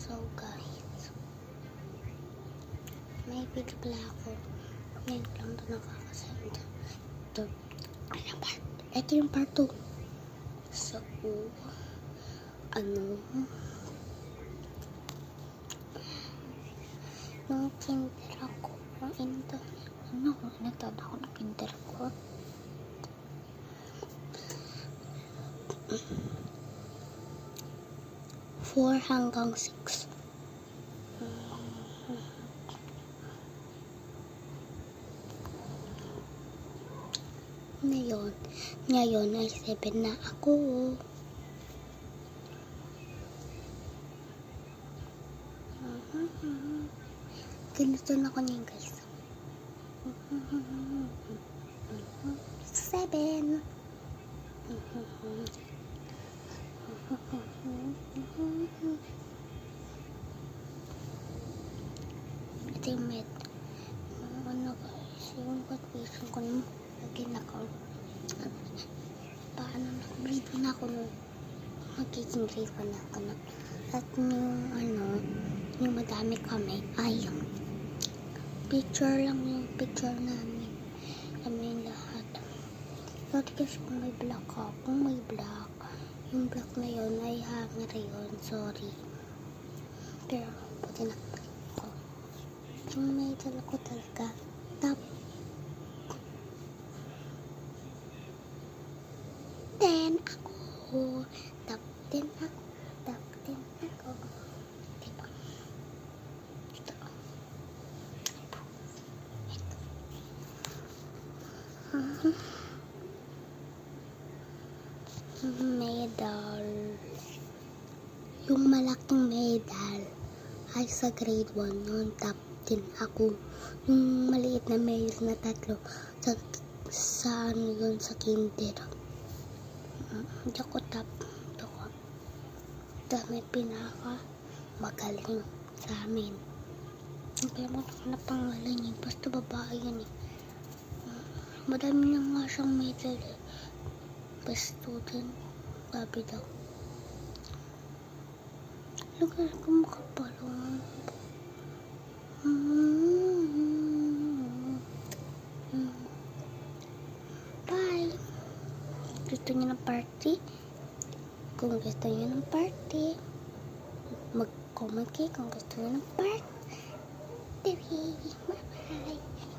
So guys, may video pala ako. Ngayon lang ito nakakasend. Ito yung part 2. So, nung kinder ako, nagtanda ako ng kinder ko. Four hanggang 6. Ngayon ay 7 na ako. Ganito na ako niyan, guys. 7. Ito yung med. Guys, yung confusion ko nung lagyan ako. Paano grade 1 ako nung magiging grade 1 ako na. At yung madami kami ay picture lang yung picture namin. Kami lahat. Sorry kasi kung may black ako. Kung may black, yung black na yun ay hanger yun. Sorry. Pero, puti na ko. Yung may dala ko talaga. Top 10 ako. Top 10 ako. Top 10 ako. Diba? Ito. Medal. Yung malaking medal ay sa grade 1 noon. Top 10 ako. Yung maliit na medal na 3 sa yun sa kinder. Hindi ako top. Ito ko. Dami pinaka magaling sa amin. Kaya mo na pangalan niya. Basta babae yun eh. Madami na nga siyang medal eh. Best student. Sabi daw. Lugar ko makapalo. Bye. Gusto niyo ng party? Kung gusto niyo ng party, mag-comment kayo kung gusto niyo ng party. Bye-bye.